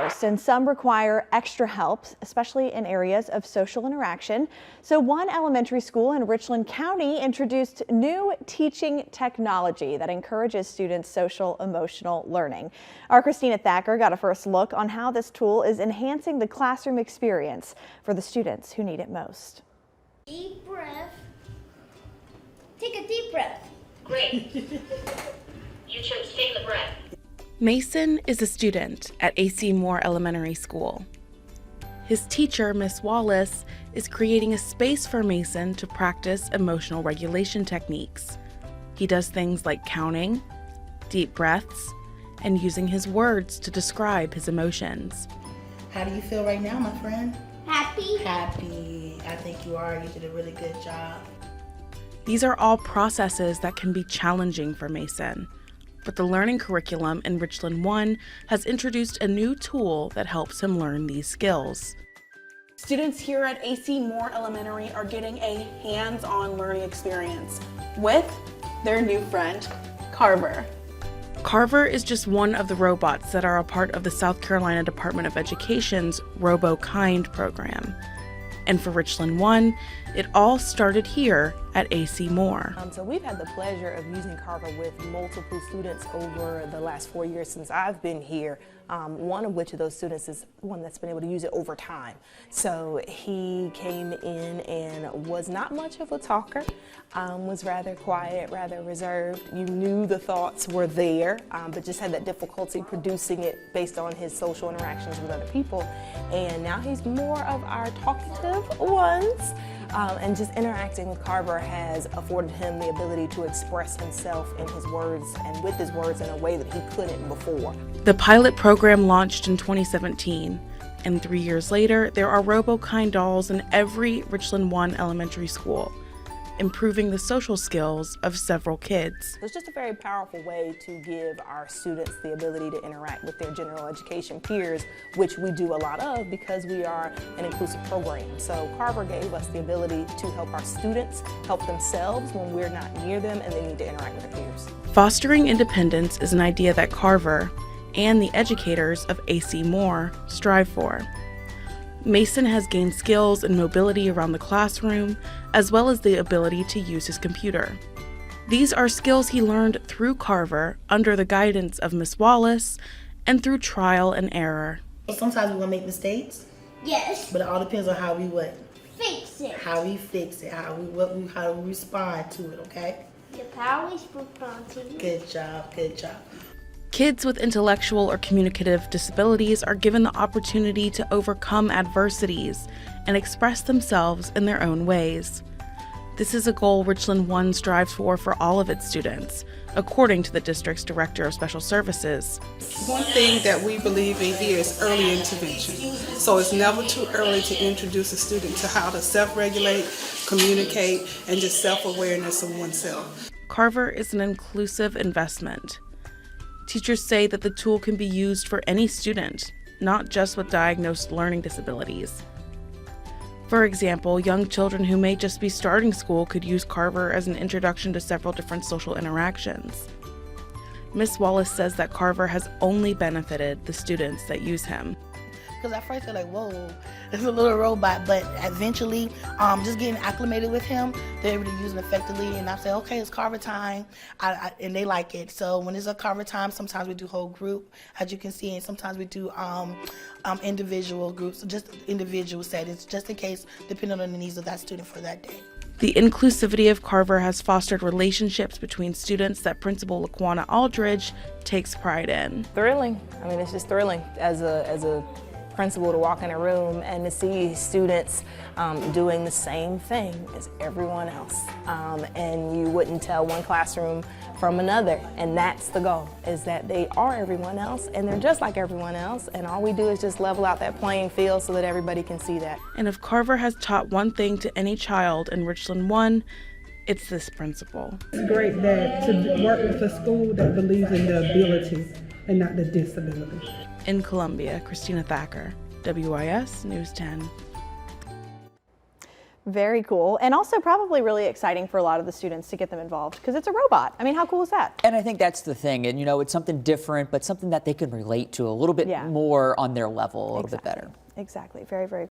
first, and some require extra help, especially in areas of social interaction. So one elementary school in Richland County introduced new teaching technology that encourages students' social emotional learning. Our Christina Thacker got a first look on how this tool is enhancing the classroom experience for the students who need it most. Deep breath. Take a deep breath. Great. You chose take a breath. Mason is a student at A.C. Moore Elementary School. His teacher, Miss Wallace, is creating a space for Mason to practice emotional regulation techniques. He does things like counting, deep breaths, and using his words to describe his emotions. How do you feel right now, my friend? Happy. Happy. I think you are. You did a really good job. These are all processes that can be challenging for Mason. But the learning curriculum in Richland 1 has introduced a new tool that helps him learn these skills. Students here at A.C. Moore Elementary are getting a hands-on learning experience with their new friend, Carver. Carver is just one of the robots that are a part of the South Carolina Department of Education's RoboKind program. And for Richland 1, it all started here at A.C. Moore. So we've had the pleasure of using Carver with multiple students over the last 4 years since I've been here. One of which of those students is one that's been able to use it over time. So he came in and was not much of a talker, was rather quiet, rather reserved. You knew the thoughts were there, but just had that difficulty producing it based on his social interactions with other people. And now he's more of our talkative ones. And just interacting with Carver has afforded him the ability to express himself in his words and with his words in a way that he couldn't before. The pilot program launched in 2017, and 3 years later, there are RoboKind dolls in every Richland 1 elementary school, improving the social skills of several kids. It's just a very powerful way to give our students the ability to interact with their general education peers, which we do a lot of because we are an inclusive program. So Carver gave us the ability to help our students help themselves when we're not near them and they need to interact with their peers. Fostering independence is an idea that Carver and the educators of A.C. Moore strive for. Mason has gained skills in mobility around the classroom, as well as the ability to use his computer. These are skills he learned through Carver under the guidance of Miss Wallace and through trial and error. Sometimes we want to make mistakes. Yes. But it all depends on how we what? Fix it. How we fix it, how we respond to it, okay? Yep, how we respond to it. Good job, good job. Kids with intellectual or communicative disabilities are given the opportunity to overcome adversities and express themselves in their own ways. This is a goal Richland 1 strives for all of its students, according to the district's Director of Special Services. One thing that we believe in here is early intervention. So it's never too early to introduce a student to how to self-regulate, communicate, and just self-awareness of oneself. Carver is an inclusive investment. Teachers say that the tool can be used for any student, not just with diagnosed learning disabilities. For example, young children who may just be starting school could use Carver as an introduction to several different social interactions. Miss Wallace says that Carver has only benefited the students that use him. Because at first they're like, whoa, it's a little robot, but eventually, just getting acclimated with him, they're able to use him effectively, and I say, okay, it's Carver time, and they like it. So when it's a Carver time, sometimes we do whole group, as you can see, and sometimes we do individual groups, just individual settings, just in case, depending on the needs of that student for that day. The inclusivity of Carver has fostered relationships between students that Principal Laquana Aldridge takes pride in. Thrilling. I mean, it's just thrilling as a principal to walk in a room and to see students doing the same thing as everyone else. And you wouldn't tell one classroom from another. And that's the goal, is that they are everyone else and they're just like everyone else. And all we do is just level out that playing field so that everybody can see that. And if Carver has taught one thing to any child in Richland 1, it's this principle. It's great that to work with a school that believes in the ability and not the disability. In Columbia, Christina Thacker, WIS News 10. Very cool. And also probably really exciting for a lot of the students to get them involved because it's a robot. I mean, how cool is that? And I think that's the thing. And, you know, it's something different, but something that they can relate to a little bit more on their level, a little bit better. Exactly. Very, very